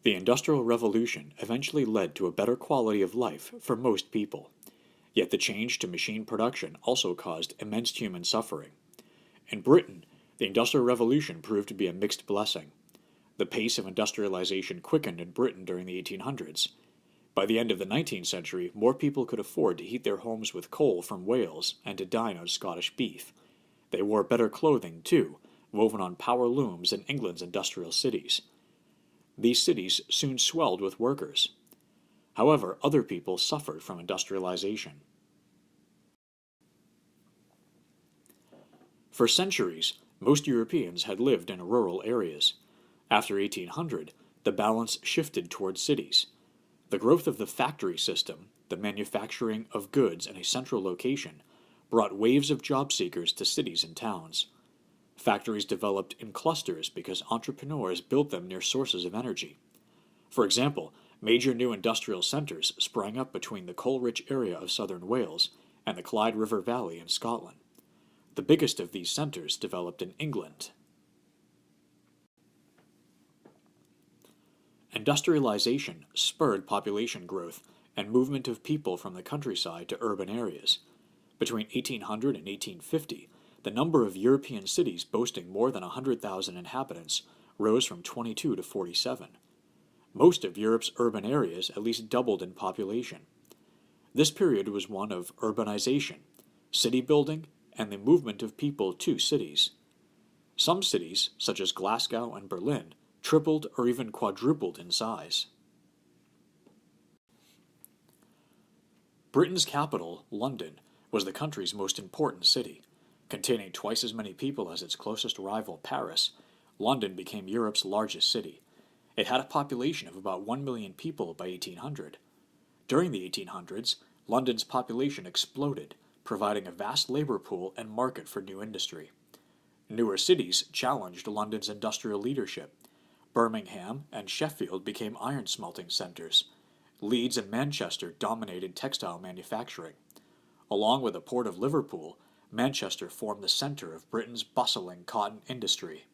The Industrial Revolution eventually led to a better quality of life for most people. Yet the change to machine production also caused immense human suffering. In Britain, the Industrial Revolution proved to be a mixed blessing. The pace of industrialization quickened in Britain during the 1800s. By the end of the 19th century, more people could afford to heat their homes with coal from Wales and to dine on Scottish beef. They wore better clothing, too, woven on power looms in England's industrial cities. These cities soon swelled with workers. However, other people suffered from industrialization. For centuries, most Europeans had lived in rural areas. After 1800, the balance shifted towards cities. The growth of the factory system, the manufacturing of goods in a central location, brought waves of job seekers to cities and towns. Factories developed in clusters because entrepreneurs built them near sources of energy. For example, major new industrial centers sprang up between the coal-rich area of southern Wales and the Clyde River Valley in Scotland. The biggest of these centers developed in England. Industrialization spurred population growth and movement of people from the countryside to urban areas. Between 1800 and 1850, the number of European cities boasting more than 100,000 inhabitants rose from 22 to 47. Most of Europe's urban areas at least doubled in population. This period was one of urbanization, city building, and the movement of people to cities. Some cities, such as Glasgow and Berlin, tripled or even quadrupled in size. Britain's capital, London, was the country's most important city. Containing twice as many people as its closest rival, Paris, London became Europe's largest city. It had a population of about 1 million people by 1800. During the 1800s, London's population exploded, providing a vast labor pool and market for new industry. Newer cities challenged London's industrial leadership. Birmingham and Sheffield became iron smelting centers. Leeds and Manchester dominated textile manufacturing. Along with the port of Liverpool, Manchester formed the center of Britain's bustling cotton industry.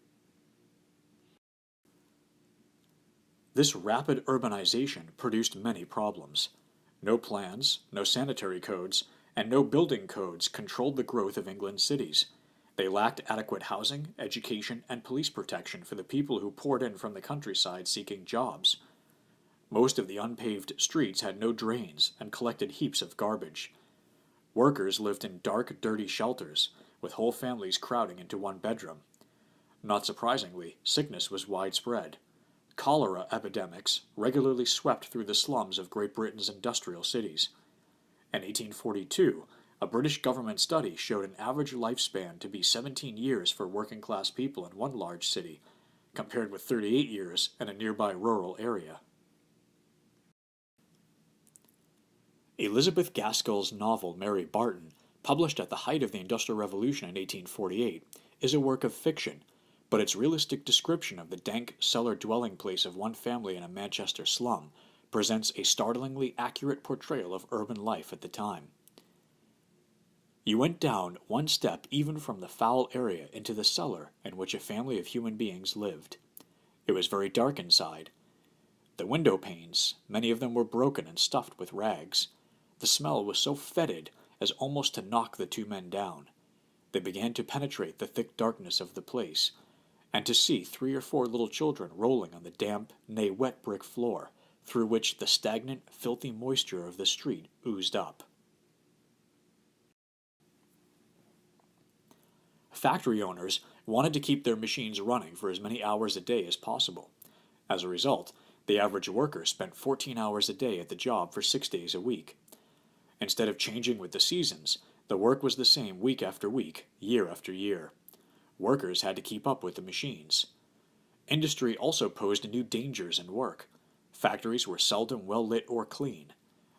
This rapid urbanization produced many problems. No plans, no sanitary codes, and no building codes controlled the growth of England's cities. They lacked adequate housing, education, and police protection for the people who poured in from the countryside seeking jobs. Most of the unpaved streets had no drains and collected heaps of garbage. Workers lived in dark, dirty shelters, with whole families crowding into one bedroom. Not surprisingly, sickness was widespread. Cholera epidemics regularly swept through the slums of Great Britain's industrial cities. In 1842, a British government study showed an average lifespan to be 17 years for working-class people in one large city, compared with 38 years in a nearby rural area. Elizabeth Gaskell's novel Mary Barton, published at the height of the Industrial Revolution in 1848, is a work of fiction, but its realistic description of the dank cellar dwelling place of one family in a Manchester slum presents a startlingly accurate portrayal of urban life at the time. You went down one step even from the foul area into the cellar in which a family of human beings lived. It was very dark inside. The window panes, many of them were broken and stuffed with rags. The smell was so fetid as almost to knock the two men down. They began to penetrate the thick darkness of the place, and to see 3 or 4 little children rolling on the damp, nay wet brick floor, through which the stagnant, filthy moisture of the street oozed up. Factory owners wanted to keep their machines running for as many hours a day as possible. As a result, the average worker spent 14 hours a day at the job for 6 days a week. Instead of changing with the seasons, the work was the same week after week, year after year. Workers had to keep up with the machines. Industry also posed new dangers in work. Factories were seldom well lit or clean.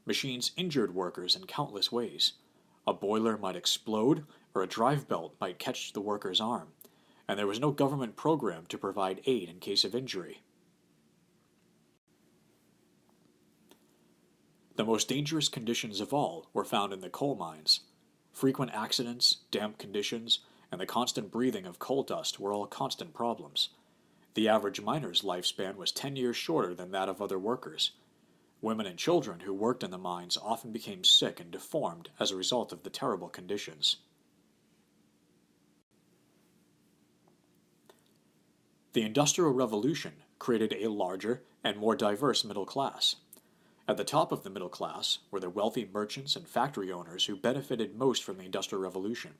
Machines injured workers in countless ways. A boiler might explode, or a drive belt might catch the worker's arm, and there was no government program to provide aid in case of injury. The most dangerous conditions of all were found in the coal mines. Frequent accidents, damp conditions, and the constant breathing of coal dust were all constant problems. The average miner's lifespan was 10 years shorter than that of other workers. Women and children who worked in the mines often became sick and deformed as a result of the terrible conditions. The Industrial Revolution created a larger and more diverse middle class. At the top of the middle class were the wealthy merchants and factory owners who benefited most from the Industrial Revolution.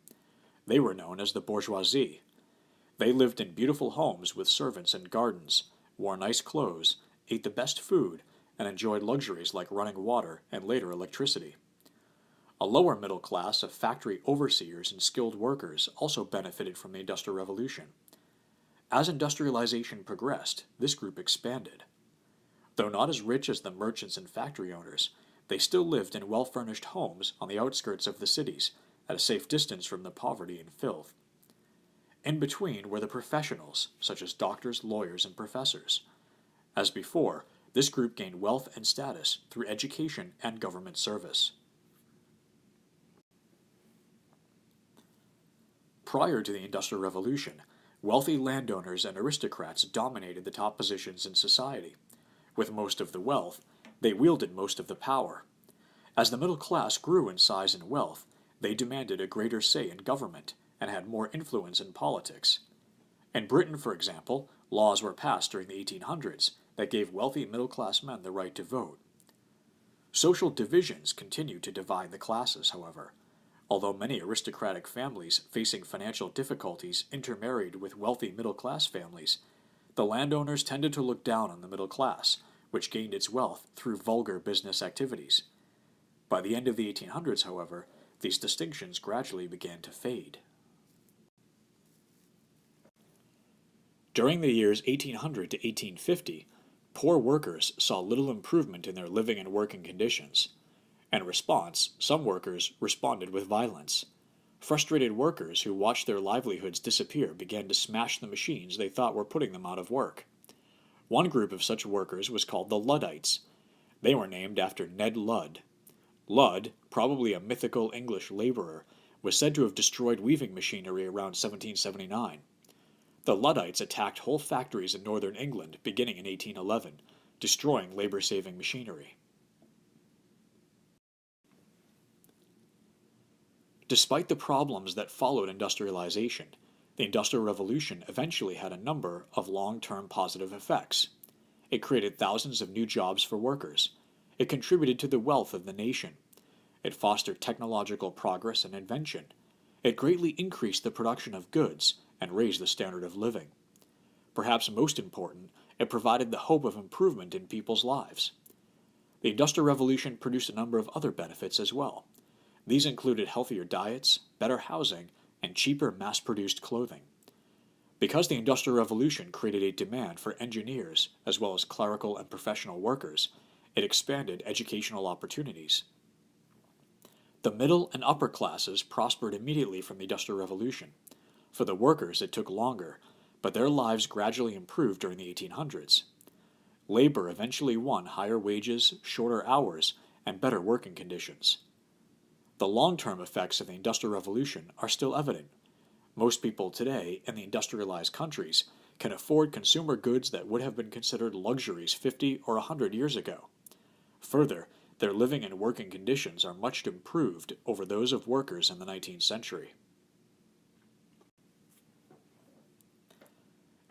They were known as the bourgeoisie. They lived in beautiful homes with servants and gardens, wore nice clothes, ate the best food, and enjoyed luxuries like running water and later electricity. A lower middle class of factory overseers and skilled workers also benefited from the Industrial Revolution. As industrialization progressed, this group expanded. Though not as rich as the merchants and factory owners, they still lived in well-furnished homes on the outskirts of the cities, at a safe distance from the poverty and filth. In between were the professionals, such as doctors, lawyers, and professors. As before, this group gained wealth and status through education and government service. Prior to the Industrial Revolution, wealthy landowners and aristocrats dominated the top positions in society. With most of the wealth, they wielded most of the power. As the middle class grew in size and wealth, they demanded a greater say in government and had more influence in politics. In Britain, for example, laws were passed during the 1800s that gave wealthy middle-class men the right to vote. Social divisions continued to divide the classes, however. Although many aristocratic families facing financial difficulties intermarried with wealthy middle-class families, the landowners tended to look down on the middle class, which gained its wealth through vulgar business activities. By the end of the 1800s, however, these distinctions gradually began to fade. During the years 1800 to 1850, poor workers saw little improvement in their living and working conditions. In response, some workers responded with violence. Frustrated workers who watched their livelihoods disappear began to smash the machines they thought were putting them out of work. One group of such workers was called the Luddites. They were named after Ned Ludd. Ludd, probably a mythical English laborer, was said to have destroyed weaving machinery around 1779. The Luddites attacked whole factories in northern England beginning in 1811, destroying labor-saving machinery. Despite the problems that followed industrialization, the Industrial Revolution eventually had a number of long-term positive effects. It created thousands of new jobs for workers. It contributed to the wealth of the nation. It fostered technological progress and invention. It greatly increased the production of goods and raised the standard of living. Perhaps most important, it provided the hope of improvement in people's lives. The Industrial Revolution produced a number of other benefits as well. These included healthier diets, better housing, and cheaper mass-produced clothing. Because the Industrial Revolution created a demand for engineers as well as clerical and professional workers, it expanded educational opportunities. The middle and upper classes prospered immediately from the Industrial Revolution. For the workers, it took longer, but their lives gradually improved during the 1800s. Labor eventually won higher wages, shorter hours, and better working conditions. The long-term effects of the Industrial Revolution are still evident. Most people today in the industrialized countries can afford consumer goods that would have been considered luxuries 50 or 100 years ago. Further, their living and working conditions are much improved over those of workers in the 19th century.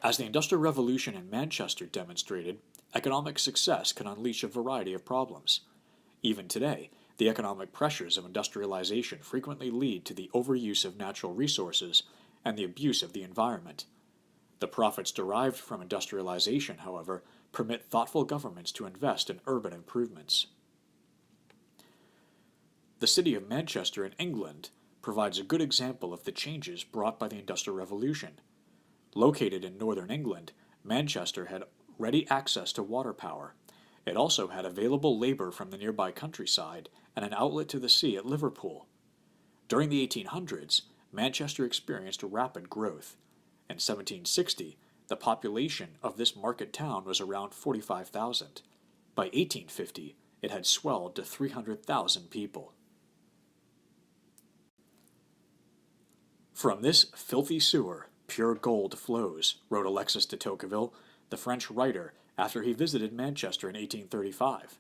As the Industrial Revolution in Manchester demonstrated, economic success can unleash a variety of problems. Even today, the economic pressures of industrialization frequently lead to the overuse of natural resources and the abuse of the environment. The profits derived from industrialization, however, permit thoughtful governments to invest in urban improvements. The city of Manchester in England provides a good example of the changes brought by the Industrial Revolution. Located in northern England, Manchester had ready access to water power. It also had available labor from the nearby countryside and an outlet to the sea at Liverpool. During the 1800s, Manchester experienced rapid growth. In 1760, the population of this market town was around 45,000. By 1850, it had swelled to 300,000 people. From this filthy sewer, Pure gold flows, wrote Alexis de Tocqueville, the French writer, after he visited Manchester in 1835.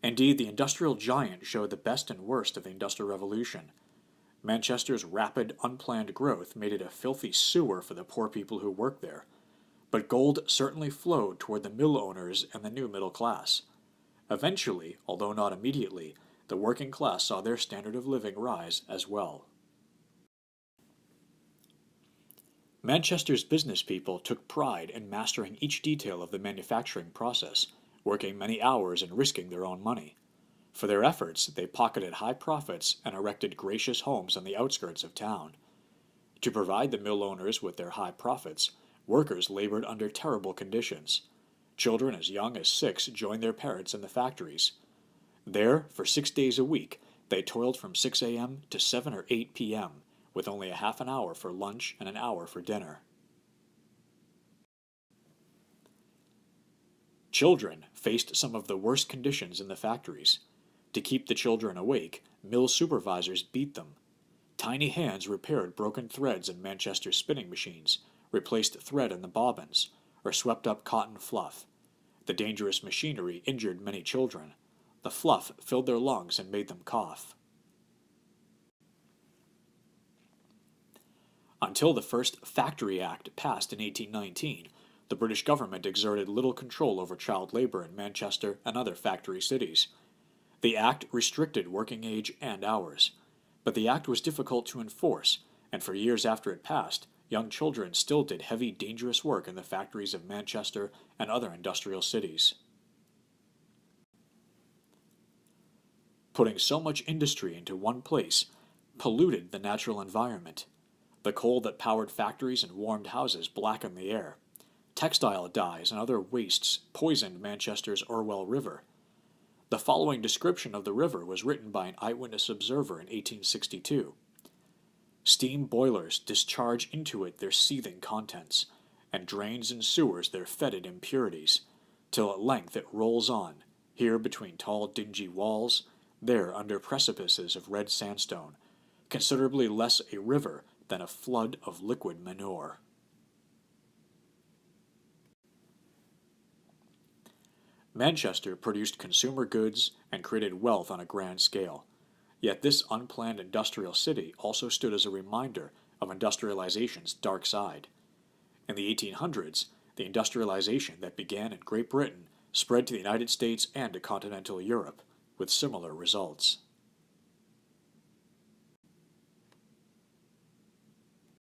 Indeed, the industrial giant showed the best and worst of the Industrial Revolution. Manchester's rapid, unplanned growth made it a filthy sewer for the poor people who worked there. But gold certainly flowed toward the mill owners and the new middle class. Eventually, although not immediately, the working class saw their standard of living rise as well. Manchester's business people took pride in mastering each detail of the manufacturing process, working many hours and risking their own money. For their efforts, they pocketed high profits and erected gracious homes on the outskirts of town. To provide the mill owners with their high profits, workers labored under terrible conditions. Children as young as 6 joined their parents in the factories. There, for 6 days a week, they toiled from 6 a.m. to 7 or 8 p.m., with only a half an hour for lunch and an hour for dinner. Children faced some of the worst conditions in the factories. To keep the children awake, mill supervisors beat them. Tiny hands repaired broken threads in Manchester's spinning machines, replaced thread in the bobbins, or swept up cotton fluff. The dangerous machinery injured many children. The fluff filled their lungs and made them cough. Until the first Factory Act passed in 1819, the British government exerted little control over child labor in Manchester and other factory cities. The act restricted working age and hours, but the act was difficult to enforce, and for years after it passed, young children still did heavy, dangerous work in the factories of Manchester and other industrial cities. Putting so much industry into one place polluted the natural environment. The coal that powered factories and warmed houses blackened the air. Textile dyes and other wastes poisoned Manchester's Orwell River. The following description of the river was written by an eyewitness observer in 1862. Steam boilers discharge into it their seething contents, and drains and sewers their fetid impurities, till at length it rolls on, here between tall dingy walls, there under precipices of red sandstone, considerably less a river than a flood of liquid manure. Manchester produced consumer goods and created wealth on a grand scale. Yet this unplanned industrial city also stood as a reminder of industrialization's dark side. In the 1800s, the industrialization that began in Great Britain spread to the United States and to continental Europe, with similar results.